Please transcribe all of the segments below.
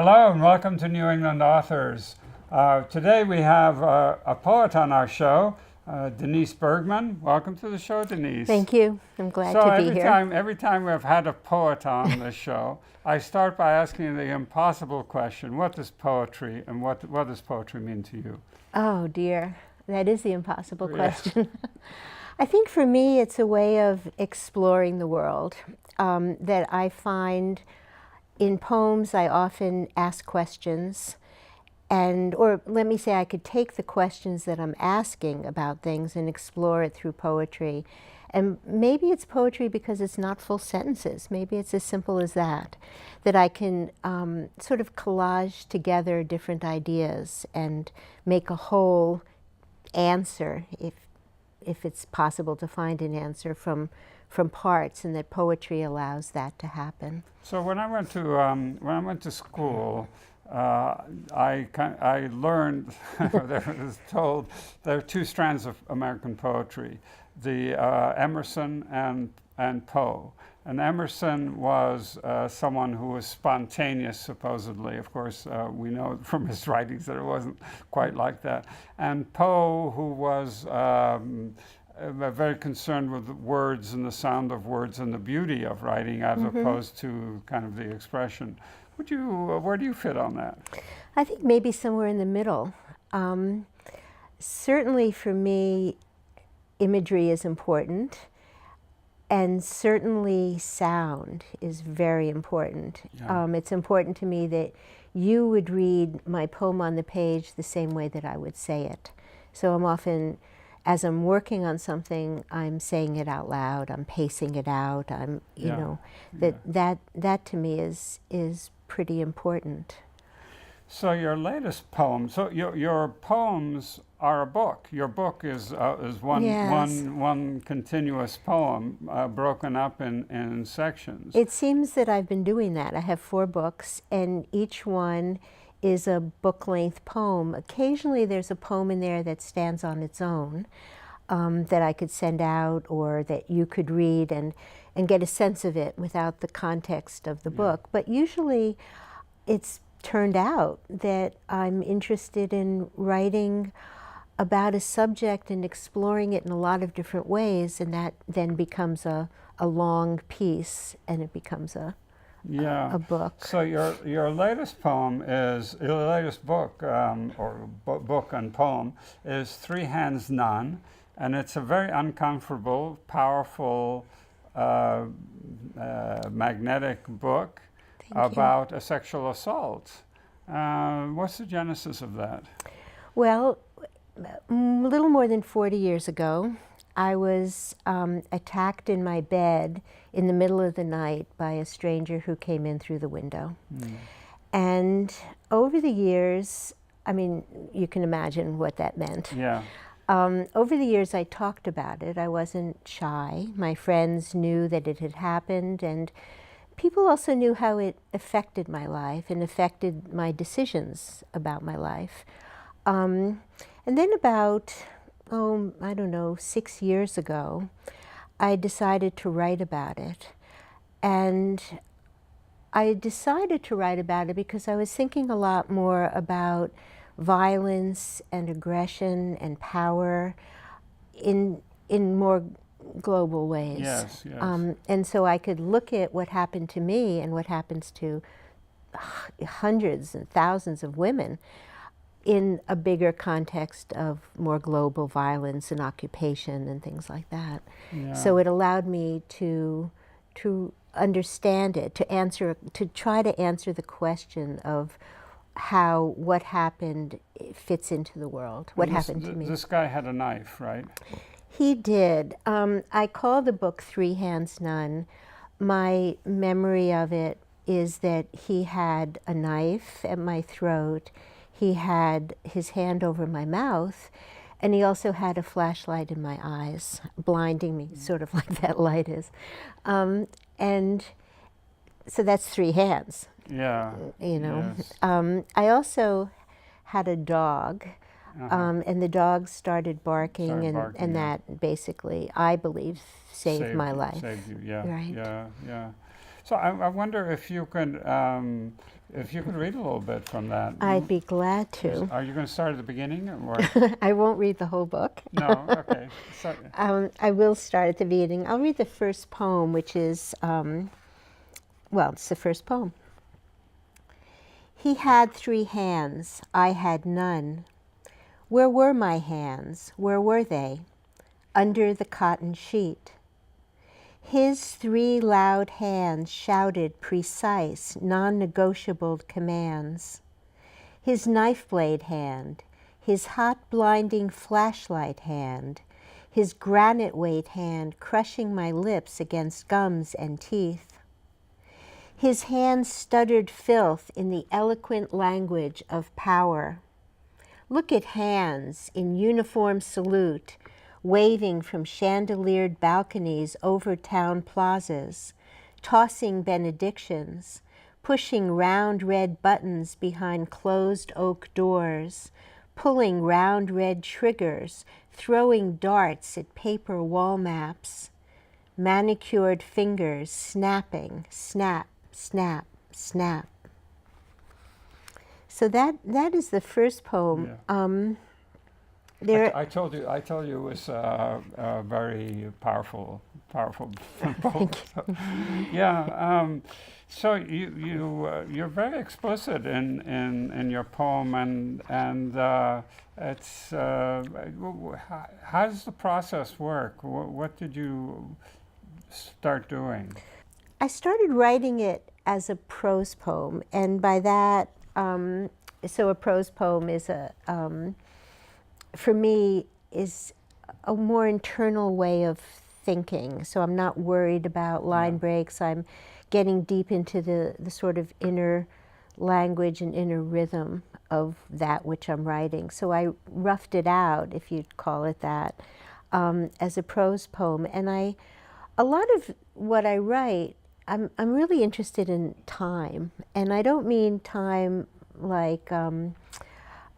Hello and welcome to New England Authors. Today we have a poet on our show, Denise Bergman. Welcome to the show, Denise. Thank you. I'm glad So to be here. every time we've had a poet on the show, I start by asking the impossible question: what is poetry, and what does poetry mean to you? Oh dear, that is the impossible question. I think for me it's a way of exploring the world that I find in poems. I often ask questions, or let me say I could take the questions that I'm asking about things and explore it through poetry. And maybe it's poetry because it's not full sentences. Maybe it's as simple as that I can sort of collage together different ideas and make a whole answer, if it's possible to find an answer from parts, and that poetry allows that to happen. So when I went to school, I learned there was told there are two strands of American poetry: the Emerson and Poe. And Emerson was someone who was spontaneous, supposedly. Of course, we know from his writings that it wasn't quite like that. And Poe, who was very concerned with words and the sound of words and the beauty of writing, as opposed to kind of the expression. Where do you fit on that? I think maybe somewhere in the middle. Certainly for me, imagery is important, and certainly sound is very important. Yeah. It's important to me that you would read my poem on the page the same way that I would say it. So I'm often, as I'm working on something, I'm saying it out loud, I'm pacing it out, that to me is pretty important. So your latest poem, so your poems are a book. Your book is one Yes. one continuous poem broken up in sections. It seems that I've been doing that. I have 4 books, and each one is a book-length poem. Occasionally there's a poem in there that stands on its own, that I could send out, or that you could read and get a sense of it without the context of the book. But usually it's turned out that I'm interested in writing about a subject and exploring it in a lot of different ways, and that then becomes a long piece, and it becomes a book. So your latest poem is your latest book, book and poem, is Three Hands None, and it's a very uncomfortable, powerful, magnetic book about a sexual assault. What's the genesis of that? Well, a little more than 40 years ago, I was attacked in my bed in the middle of the night by a stranger who came in through the window. And over the years, I mean, you can imagine what that meant. Yeah. Over the years, I talked about it. I wasn't shy. My friends knew that it had happened, and people also knew how it affected my life and affected my decisions about my life. And then about, I don't know, 6 years ago, I decided to write about it. And I decided to write about it because I was thinking a lot more about violence and aggression and power in more global ways. Yes, yes. And so I could look at what happened to me and what happens to hundreds and thousands of women in a bigger context of more global violence and occupation and things like that. Yeah. So it allowed me to understand it, to try to answer the question of how what happened fits into the world. What happened to me? This guy had a knife, right? He did. I call the book Three Hands None. My memory of it is that he had a knife at my throat, he had his hand over my mouth, and he also had a flashlight in my eyes, blinding me, sort of like that light is. And so that's 3 hands. Yeah. You know. Yes. I also had a dog, and the dog started barking, and that basically, I believe, saved my life. Saved you, yeah. Right. Yeah, yeah. So I wonder if you could read a little bit from that. I'd be glad to. Are you going to start at the beginning, or I won't read the whole book. no? Okay. So, I will start at the beginning. I'll read the first poem, which is, well, it's the first poem. He had 3 hands, I had none. Where were my hands? Where were they? Under the cotton sheet. His 3 loud hands shouted precise, non-negotiable commands. His knife blade hand, his hot blinding flashlight hand, his granite weight hand crushing my lips against gums and teeth. His hands stuttered filth in the eloquent language of power. Look at hands in uniform salute, waving from chandeliered balconies over town plazas, tossing benedictions, pushing round red buttons behind closed oak doors, pulling round red triggers, throwing darts at paper wall maps, manicured fingers snapping, snap, snap, snap. So that is the first poem. Yeah. I told you it was a very powerful poem. Yeah. So you're very explicit in your poem, and it's how does the process work? What did you start doing? I started writing it as a prose poem, and by that, so a prose poem is for me, is a more internal way of thinking. So I'm not worried about line breaks. I'm getting deep into the sort of inner language and inner rhythm of that which I'm writing. So I roughed it out, if you'd call it that, as a prose poem. And a lot of what I write, I'm really interested in time. And I don't mean time like,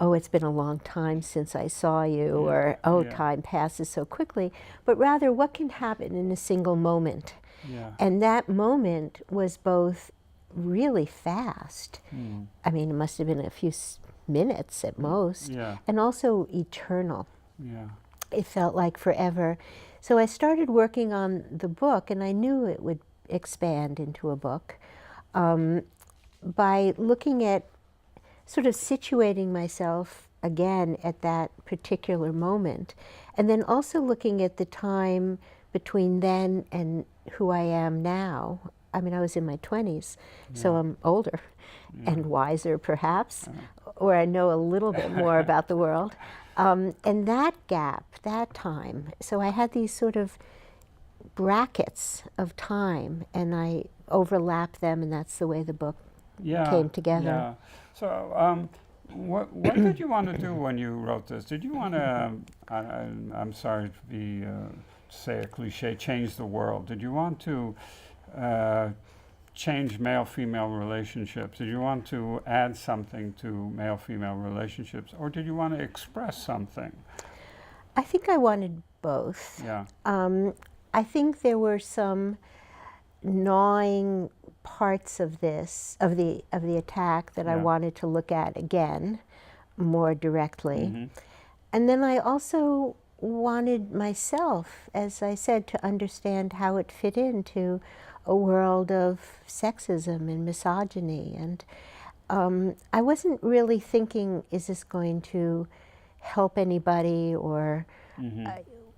oh, it's been a long time since I saw you, or, oh, time passes so quickly, but rather what can happen in a single moment. Yeah. And that moment was both really fast. I mean, it must have been a few minutes at most, and also eternal. Yeah. It felt like forever. So I started working on the book, and I knew it would expand into a book by looking at sort of situating myself again at that particular moment, and then also looking at the time between then and who I am now. I mean, I was in my 20s, so I'm older and wiser perhaps, or I know a little bit more about the world. And that gap, that time, so I had these sort of brackets of time, and I overlap them, and that's the way the book came together. Yeah. So, what did you want to do when you wrote this? Did you want to? I'm sorry to be say a cliche, change the world. Did you want to change male-female relationships? Did you want to add something to male-female relationships, or did you want to express something? I think I wanted both. Yeah. I think there were some gnawing parts of this, of the attack, that I wanted to look at again more directly. And then I also wanted myself, as I said, to understand how it fit into a world of sexism and misogyny. And I wasn't really thinking, is this going to help anybody, or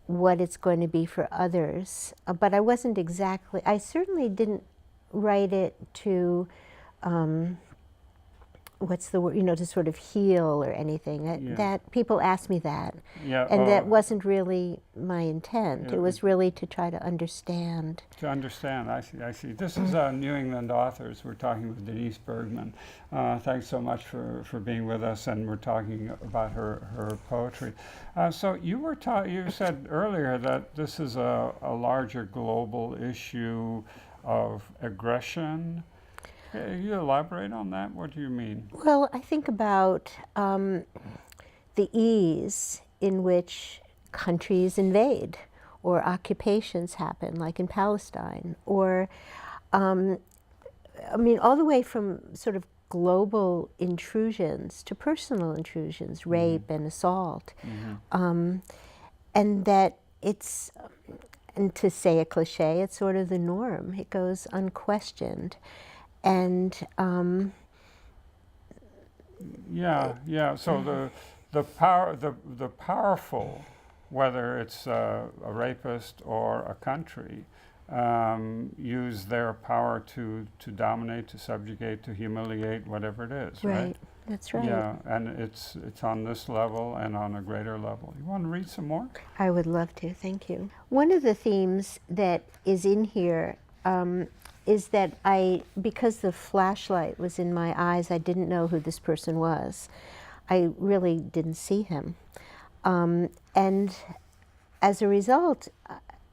what it's going to be for others. But I wasn't exactly, I certainly didn't write it to, what's the word, to sort of heal or anything. That people ask me that. And that wasn't really my intent. It was really to try to understand. To understand, I see. This is New England Authors. We're talking with Denise Bergman. Thanks so much for being with us, and we're talking about her poetry. So you said earlier that this is a larger global issue of aggression. Can you elaborate on that? What do you mean? Well, I think about the ease in which countries invade or occupations happen, like in Palestine, or I mean, all the way from sort of global intrusions to personal intrusions, rape and assault. And that it's, and to say a cliche, it's sort of the norm. It goes unquestioned. And so the powerful, whether it's a rapist or a country, use their power to dominate, to subjugate, to humiliate, whatever it is, right? That's right. Yeah, and it's on this level and on a greater level. You want to read some more? I would love to, thank you. One of the themes that is in here is that because the flashlight was in my eyes, I didn't know who this person was. I really didn't see him. And as a result,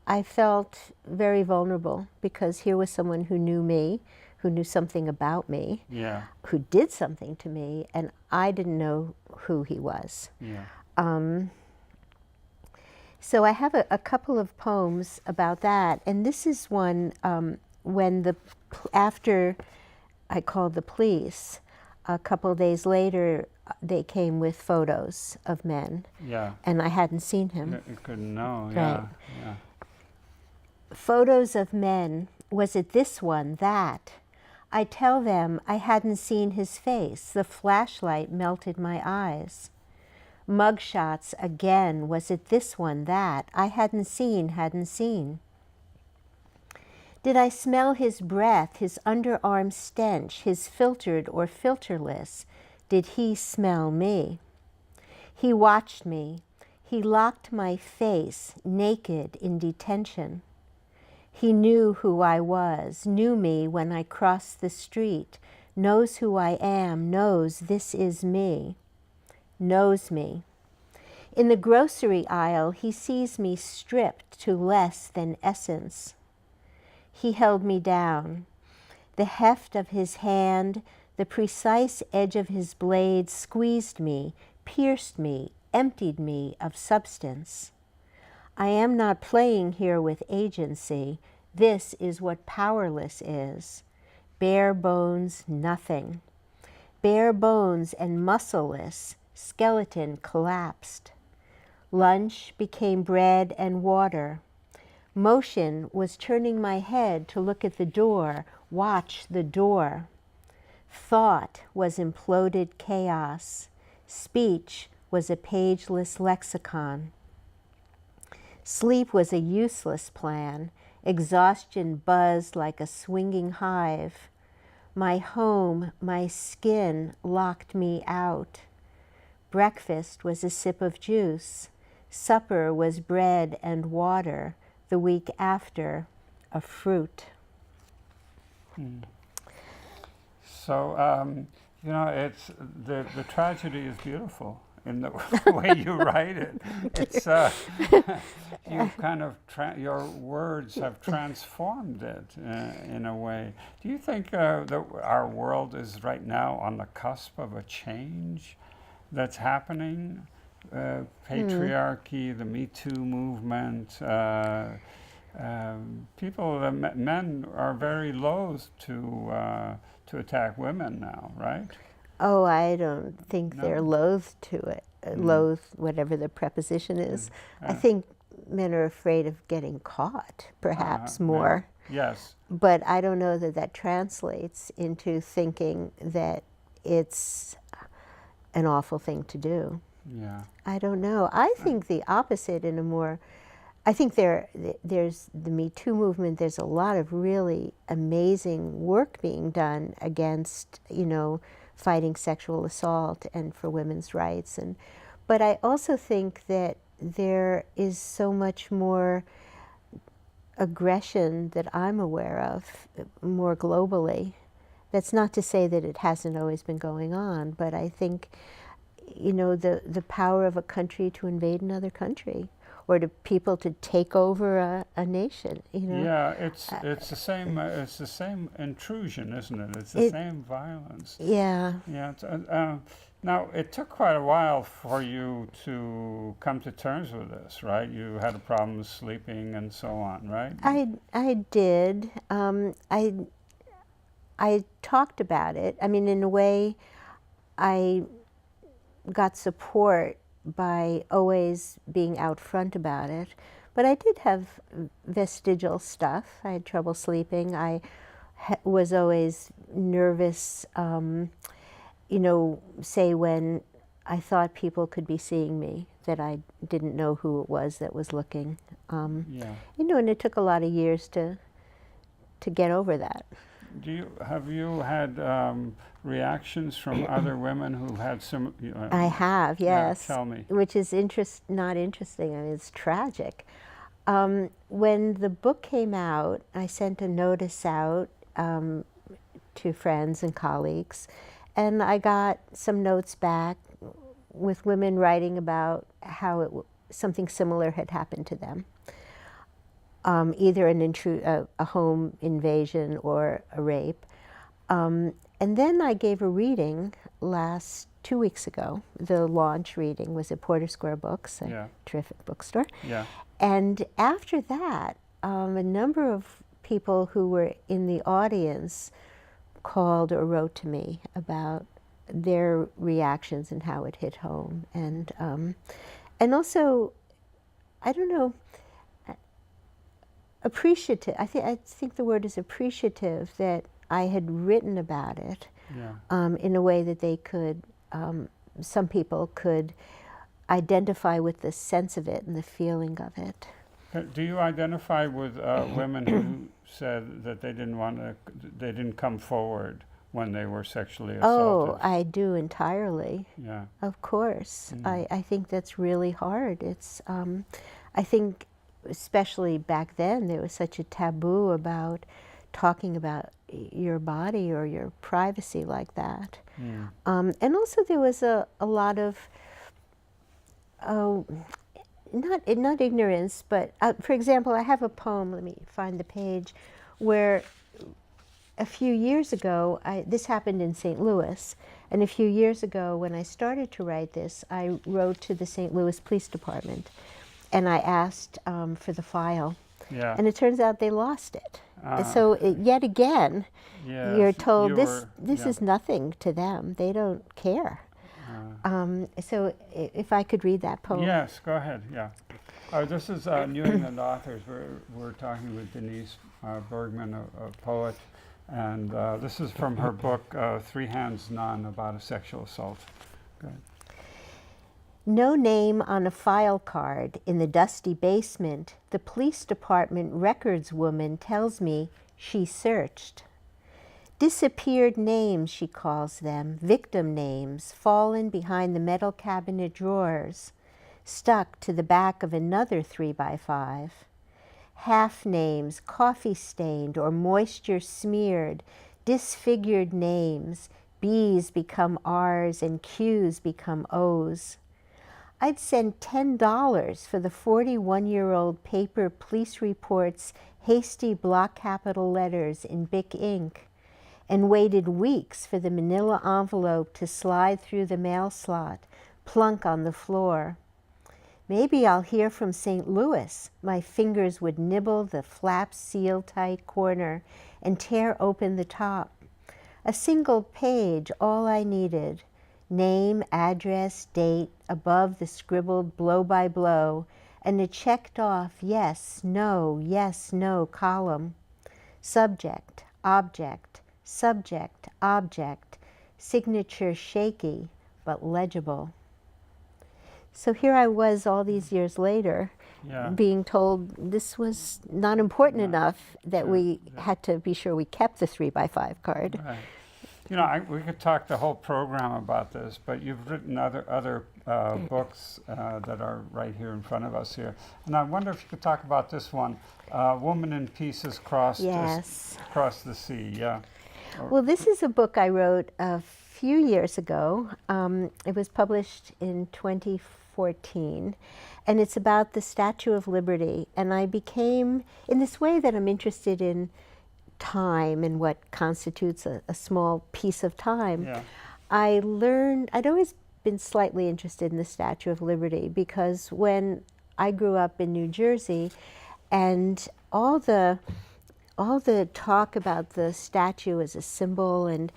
I felt very vulnerable because here was someone who knew me, who knew something about me, who did something to me, and I didn't know who he was. So I have a couple of poems about that, and this is one when after I called the police, a couple of days later, they came with photos of men, and I hadn't seen him. You couldn't know, right. Photos of men, was it this one, that? I tell them I hadn't seen his face, the flashlight melted my eyes. Mugshots again, was it this one, that? I hadn't seen. Did I smell his breath, his underarm stench, his filtered or filterless? Did he smell me? He watched me. He locked my face, naked in detention. He knew who I was, knew me when I crossed the street, knows who I am, knows this is me, knows me. In the grocery aisle, he sees me stripped to less than essence. He held me down. The heft of his hand, the precise edge of his blade squeezed me, pierced me, emptied me of substance. I am not playing here with agency. This is what powerless is. Bare bones, nothing. Bare bones and muscleless, skeleton collapsed. Lunch became bread and water. Motion was turning my head to look at the door, watch the door. Thought was imploded chaos. Speech was a pageless lexicon. Sleep was a useless plan. Exhaustion buzzed like a swinging hive. My home, my skin locked me out. Breakfast was a sip of juice. Supper was bread and water. The week after, a fruit. So, it's the tragedy is beautiful in the way you write it. It's you kind of your words have transformed it in a way. Do you think that our world is right now on the cusp of a change that's happening? Patriarchy, the Me Too movement. Men are very loath to attack women now, right? Oh, I don't think they're loath to it. Loath, whatever the preposition is. I think men are afraid of getting caught, perhaps more. Yes. But I don't know that that translates into thinking that it's an awful thing to do. Yeah. I don't know. I think the opposite in a more, I think there's the Me Too movement, there's a lot of really amazing work being done against, fighting sexual assault and for women's rights. But I also think that there is so much more aggression that I'm aware of, more globally. That's not to say that it hasn't always been going on, but I think the power of a country to invade another country, or to people to take over a nation. Yeah, it's the same. It's the same intrusion, isn't it? It's the same violence. Yeah. Yeah. Now it took quite a while for you to come to terms with this, right? You had a problem sleeping and so on, right? I did. I talked about it. I mean, in a way, I got support by always being out front about it. But I did have vestigial stuff. I had trouble sleeping. I was always nervous, you know, say when I thought people could be seeing me, that I didn't know who it was that was looking. Yeah. You know, and it took a lot of years to get over that. Have you had reactions from other women who had some? I have, yes. Yeah, tell me. Which is not interesting. I mean, it's tragic. When the book came out, I sent a notice out to friends and colleagues, and I got some notes back with women writing about how something similar had happened to them. Either a home invasion or a rape. And then I gave a reading 2 weeks ago. The launch reading was at Porter Square Books, a terrific bookstore. Yeah. And after that, a number of people who were in the audience called or wrote to me about their reactions and how it hit home. And also, I don't know, appreciative. I think the word is appreciative that I had written about it in a way that they could, some people could identify with the sense of it and the feeling of it. Do you identify with women who said that they didn't come forward when they were sexually assaulted? Oh, I do entirely. Yeah. Of course. I think that's really hard. It's, I think, especially back then, there was such a taboo about talking about your body or your privacy like that. And also there was a lot of, not ignorance, but for example, I have a poem, let me find the page, where a few years ago, this happened in St. Louis, and a few years ago when I started to write this, I wrote to the St. Louis Police Department and I asked for the file. Yeah. And it turns out they lost it. So yet again, you're told this is nothing to them. They don't care. So if I could read that poem. Yes, go ahead, yeah. This is New England Authors. We're talking with Denise Bergman, a poet. And this is from her book, Three Hands None, about a sexual assault. Go ahead. No name on a file card in the dusty basement, the police department records woman tells me she searched. Disappeared names, she calls them, victim names, fallen behind the metal cabinet drawers, stuck to the back of another 3x5. Half names, coffee-stained or moisture-smeared, disfigured names, B's become R's and Q's become O's. I'd send $10 for the 41-year-old paper police report's hasty block capital letters in Bic ink, and waited weeks for the manila envelope to slide through the mail slot, plunk on the floor. Maybe I'll hear from St. Louis. My fingers would nibble the flap seal-tight corner and tear open the top. A single page, all I needed. Name, address, date, above the scribbled blow by blow, and a checked off yes, no column. Subject, object, signature shaky but legible. So here I was all these years later, being told this was not important enough that we had to be sure we kept the 3x5 card. Right. You know, we could talk the whole program about this, but you've written other books that are right here in front of us here. And I wonder if you could talk about this one, Woman in Pieces Across the Sea. Yeah. Well, this is a book I wrote a few years ago. It was published in 2014, and it's about the Statue of Liberty. And I became, in this way that I'm interested in time and what constitutes a small piece of time, I learned, I'd always been slightly interested in the Statue of Liberty because when I grew up in New Jersey and all the all the talk about the statue as a symbol, and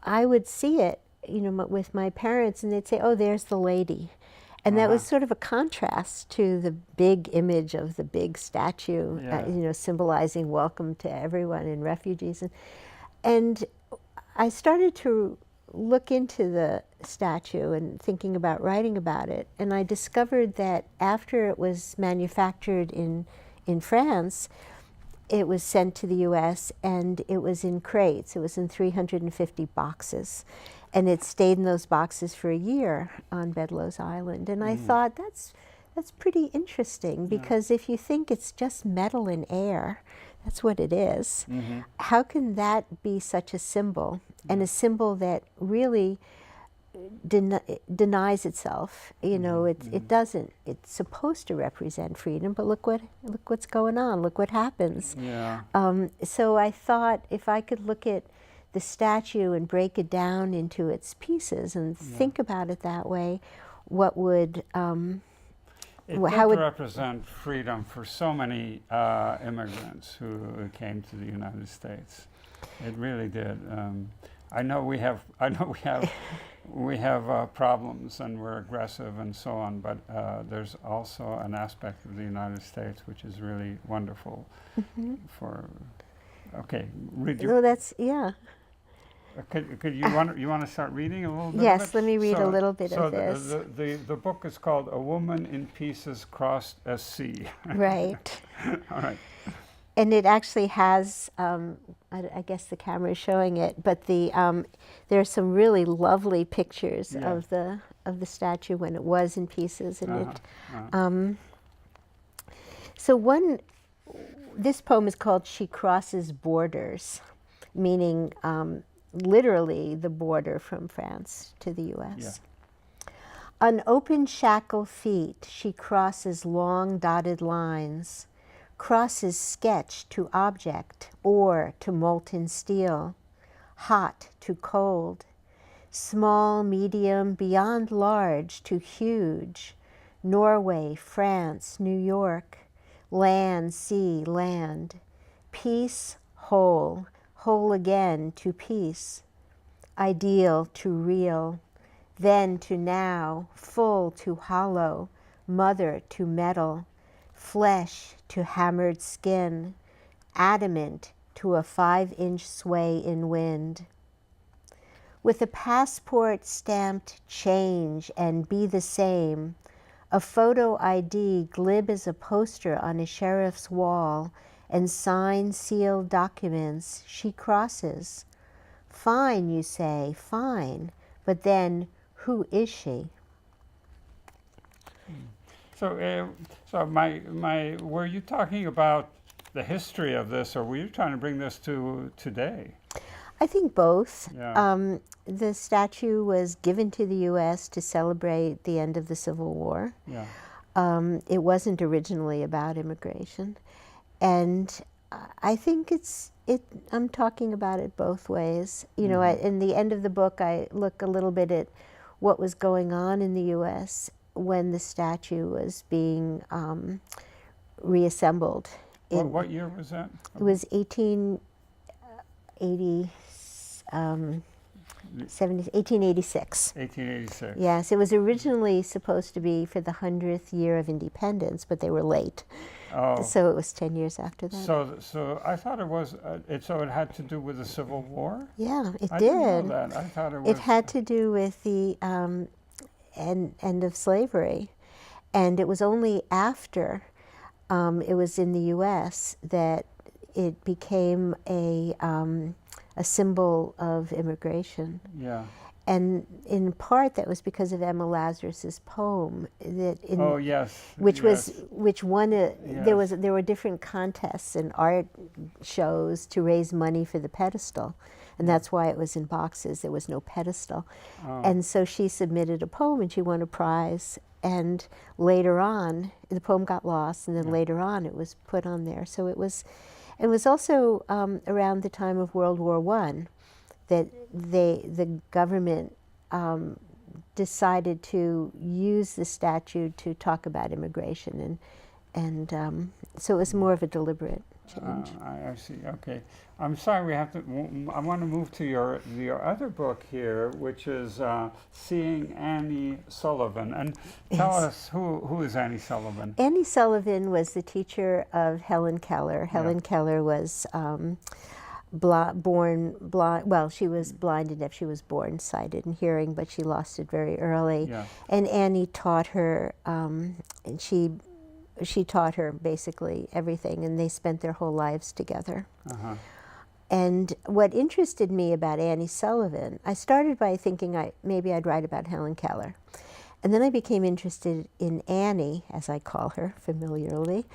I would see it, you know, with my parents, and they'd say, "Oh, there's the lady," and that was sort of a contrast to the big image of the big statue, you know, symbolizing welcome to everyone and refugees, and I started to look into the statue and thinking about writing about it, and I discovered that after it was manufactured in France, it was sent to the US and it was in crates. It was in 350 boxes. And it stayed in those boxes for a year on Bedloe's Island. And I thought, that's pretty interesting, because if you think it's just metal and air, that's what it is. How can that be such a symbol, and a symbol that really denies itself? You know, it doesn't. It's supposed to represent freedom, but look what's going on. Look what happens. So I thought, if I could look at the statue and break it down into its pieces and think about it that way, what would it how would represent freedom for so many immigrants who came to the United States. It really did. I know we have problems, and we're aggressive and so on, but there's also an aspect of the United States which is really wonderful. Read your. Oh, that's Could you want to start reading a little bit? Yes, of it? let me read a little bit of this. So the book is called "A Woman in Pieces Crossed a Sea." Right. All right. And it actually has, I guess the camera is showing it, but there are some really lovely pictures of the statue when it was in pieces, and So this poem is called "She Crosses Borders," meaning literally the border from France to the U.S. On open shackle feet, she crosses long dotted lines, crosses sketch to object, ore to molten steel, hot to cold, small, medium, beyond large to huge, Norway, France, New York, land, sea, land, peace, whole, whole again to peace, ideal to real, then to now, full to hollow, mother to metal, flesh to hammered skin, adamant to a 5-inch sway in wind. With a passport stamped change and be the same, a photo ID glib as a poster on a sheriff's wall, and signed sealed documents, she crosses. Fine, you say, fine, but then who is she? So, were you talking about the history of this, or were you trying to bring this to today? I think both. Yeah. The statue was given to the U.S. to celebrate the end of the Civil War. Yeah. It wasn't originally about immigration. And I think I'm talking about it both ways. You know, in the end of the book, I look a little bit at what was going on in the U.S. when the statue was being reassembled. What year was that? It was 1886. 1886. Yes, it was originally supposed to be for the 100th year of independence, but they were late. Oh. So it was 10 years after that. So I thought it was. So it had to do with the Civil War. Yeah, it I did. didn't know that. I thought it was. It had to do with the end of slavery, and it was only after it was in the U.S. that it became a symbol of immigration. Yeah. And in part, that was because of Emma Lazarus's poem. Which won a. Yes. There were different contests and art shows to raise money for the pedestal, and that's why it was in boxes. There was no pedestal, and so she submitted a poem and she won a prize. And later on, the poem got lost, and then later on, it was put on there. So it was. It was also around the time of World War I that the government decided to use the statue to talk about immigration, and so it was more of a deliberate change. I see. Okay. I'm sorry. We have to. I want to move to your other book here, which is Seeing Annie Sullivan. And tell Yes. us who is Annie Sullivan? Annie Sullivan was the teacher of Hellen Keller. Hellen Keller was born blind. Well, she was blind enough. She was born sighted and hearing, but she lost it very early. Yeah. And Annie taught her, and she taught her basically everything, and they spent their whole lives together. Uh-huh. And what interested me about Annie Sullivan, I started by thinking maybe I'd write about Hellen Keller. And then I became interested in Annie, as I call her familiarly,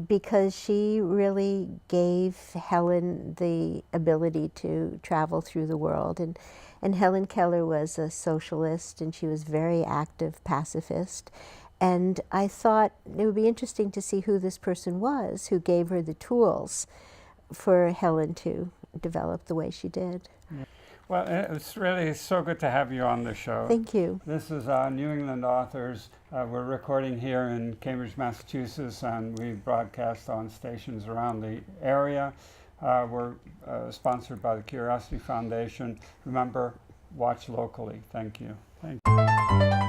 because she really gave Helen the ability to travel through the world. And Hellen Keller was a socialist, and she was very active pacifist. And I thought it would be interesting to see who this person was who gave her the tools for Helen to develop the way she did. Yeah. Well, it's really so good to have you on the show. Thank you. This is New England Authors. We're recording here in Cambridge, Massachusetts, and we broadcast on stations around the area. We're sponsored by the Curiosity Foundation. Remember, watch locally. Thank you. Thank you.